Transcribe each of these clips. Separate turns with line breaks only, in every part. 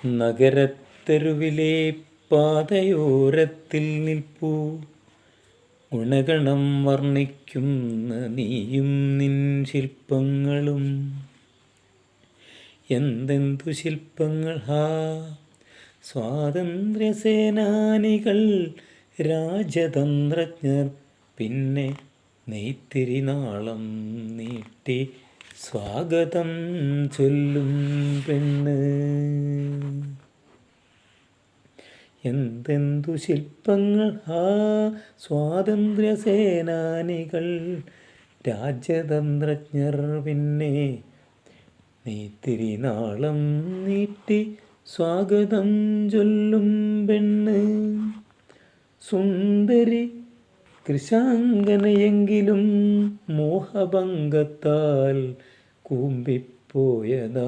നഗരത്തെരുവിലെ പാതയോരത്തിൽ നിൽപ്പൂ, ഗുണഗണം വർണ്ണിക്കുന്ന നീയും നിൻ ശില്പങ്ങളും. എന്തെന്തു ശില്പങ്ങൾ ഹാ! സ്വാതന്ത്ര്യസേനാനികൾ, രാജതന്ത്രജ്ഞർ, പിന്നെ നെയ്ത്തിരിനാളം നീട്ടി സ്വാഗതം ചൊല്ലും പെണ്ണ്. എന്തെന്തു ശില്പങ്ങൾ ഹാ! സ്വാതന്ത്ര്യസേനാനികൾ, രാജതന്ത്രജ്ഞർ, പിന്നെ നെയ്ത്തിരിനാളം നീട്ടി സ്വാഗതം ചൊല്ലും പെണ്ണ്. സുന്ദരി കൃശാങ്കനയെങ്കിലും മോഹഭംഗത്താൽ കൂമ്പിപ്പോയതാം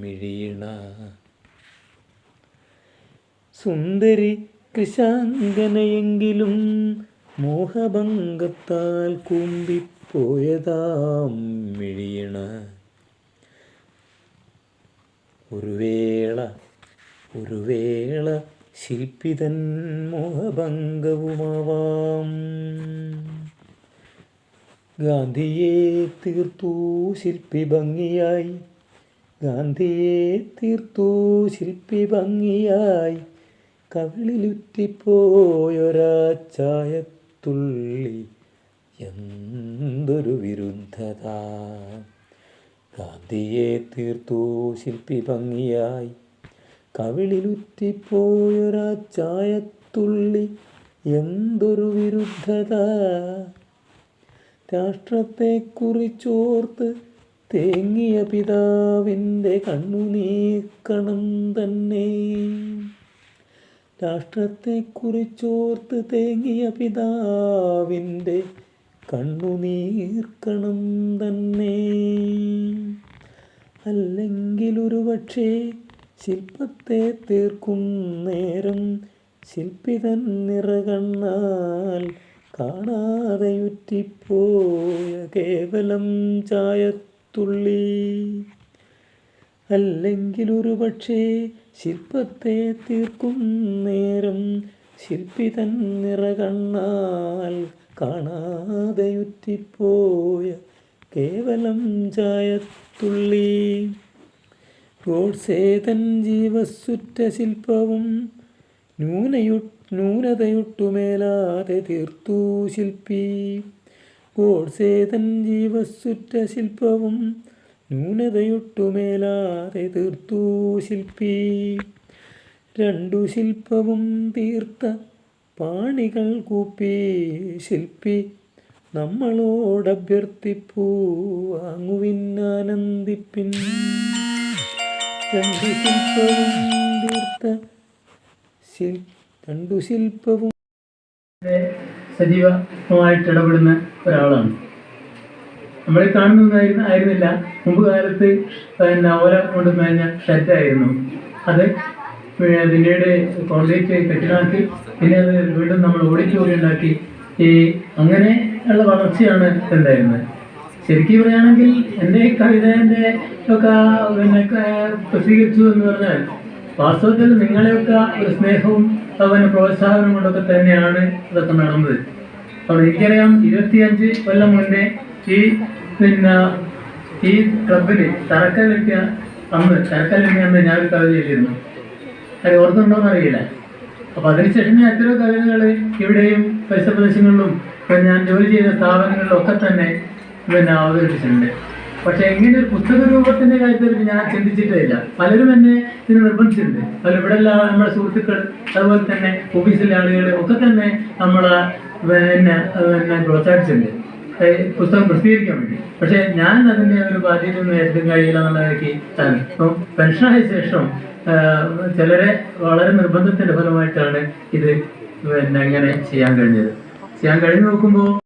മിഴിയിണ. സുന്ദരി കൃശാങ്കനയെങ്കിലും മോഹഭംഗത്താൽ കൂമ്പിപ്പോയതാം മിഴിയിണ. ഒരു വേള ശില്പിതൻ മോഹഭംഗവുമാവാം. ഗാന്ധിയെ തീർത്തു ശില്പി ഭംഗിയായി, ഗാന്ധിയെ തീർത്തു ശില്പി ഭംഗിയായി, കവിളിലുറ്റിപ്പോയൊരാ ചായത്തുള്ളി. എന്തൊരു വിരുദ്ധത! ഗാന്ധിയെ തീർത്തു ശില്പി ഭംഗിയായി, കവിളിലുറ്റിപ്പോയൊരാ ചായത്തുള്ളി. എന്തൊരു വിരുദ്ധത! രാഷ്ട്രത്തെക്കുറിച്ചോർത്ത് തേങ്ങിയ പിതാവിൻ്റെ കണ്ണുനീർക്കണം തന്നെ. രാഷ്ട്രത്തെക്കുറിച്ചോർത്ത് തേങ്ങിയ പിതാവിൻ്റെ കണ്ണുനീർക്കണം തന്നെ. അല്ലെങ്കിലൊരു പക്ഷേ ശില്പത്തെ തീർക്കും നേരം ശില്പിതൻ നിറകണ്ണാൽ കാണാതെയുറ്റിപ്പോയ കേവലം ചായത്തുള്ളി. അല്ലെങ്കിലൊരു പക്ഷേ ശില്പത്തെ തീർക്കും നേരം ശില്പിതൻ നിറകണ്ണാൽ കാണാതെയുറ്റിപ്പോയ കേവലം ചായത്തുള്ളി. ഗോഡ്സേ തൻ ജീവസ്സുറ്റ ശില്പവും ന്യൂനതയൊട്ടുമേലാതെ തീർത്തു ശില്പി. ഗോഡ്സേ തൻ ജീവസ്സുറ്റ ശില്പവും ന്യൂനതയൊട്ടുമേലാതെ തീർത്തു ശില്പി. രണ്ടു ശില്പവും തീർത്ത പാണികൾ കൂപ്പി ശില്പി നമ്മളോടഭ്യർത്ഥിപ്പൂ, വാങ്ങുവിൻ ആനന്ദിപ്പിൻ. രണ്ടു ശില്പവും
സജീവമായിട്ട് ഇടപെടുന്ന ഒരാളാണ്. നമ്മളെ കാണുന്നതായിരുന്നില്ല. മുമ്പ് കാലത്ത് ഓല കൊണ്ട് മേഞ്ഞ ഷെഡായിരുന്നു അത്. പിന്നീട് കോൺക്രീറ്റ് കെട്ടിടാക്കി, പിന്നെ അത് വീണ്ടും നമ്മൾ ഓഡിറ്റോറിയം ഉണ്ടാക്കി. അങ്ങനെ ഉള്ള വളർച്ചയാണ് ഉണ്ടായിരുന്നത്. ശരിക്കും പറയുകയാണെങ്കിൽ എൻ്റെ കവിതേൻ്റെ ഒക്കെ പ്രസിദ്ധീകരിച്ചു എന്ന് പറഞ്ഞാൽ വാസ്തവത്തിൽ നിങ്ങളെയൊക്കെ ഒരു സ്നേഹവും അതുപോലെ പ്രോത്സാഹനം കൊണ്ടൊക്കെ തന്നെയാണ് ഇതൊക്കെ നടന്നത്. അപ്പോൾ എനിക്കറിയാം 25 കൊല്ലം മുന്നേ ഈ ക്ലബിൽ തറക്കല്ലിട്ടിയ അന്ന് ഞാനൊരു കവിത എഴുതിയിരുന്നു. അത് ഓർക്കുന്നുണ്ടോയെന്ന് അറിയില്ല. അപ്പോൾ അതിനുശേഷം ഞാൻ എത്രയോ കവിതകൾ ഇവിടെയും പരിസര പ്രദേശങ്ങളിലും ഞാൻ ജോലി ചെയ്യുന്ന സ്ഥാപനങ്ങളിലും ഒക്കെ തന്നെ അവതരിപ്പിച്ചിട്ടുണ്ട്. പക്ഷെ ഇങ്ങനെ ഒരു പുസ്തക രൂപത്തിന്റെ കാര്യത്തിൽ ഞാൻ ചിന്തിച്ചിട്ടില്ല. പലരും എന്നെ ഇതിന് നിർബന്ധിച്ചിട്ടുണ്ട്. അതിൽ ഇവിടെ എല്ലാം നമ്മുടെ സുഹൃത്തുക്കൾ, അതുപോലെ തന്നെ ഓഫീസിലെ ആളുകൾ ഒക്കെ തന്നെ നമ്മളെ പ്രോത്സാഹിച്ചിട്ടുണ്ട് പുസ്തകം പ്രസിദ്ധീകരിക്കാൻ വേണ്ടി. പക്ഷെ ഞാൻ അതിൻ്റെ ഒരു ബാധ്യത ഒന്നും ഏറ്റവും കഴിയില്ല എന്നുള്ള എനിക്ക് തന്നെ. ഇപ്പം പെൻഷനായ ശേഷം ചിലരെ വളരെ നിർബന്ധത്തിന്റെ ഫലമായിട്ടാണ് ഇത് ഇങ്ങനെ ചെയ്യാൻ കഴിഞ്ഞത്. ചെയ്യാൻ കഴിഞ്ഞ് നോക്കുമ്പോൾ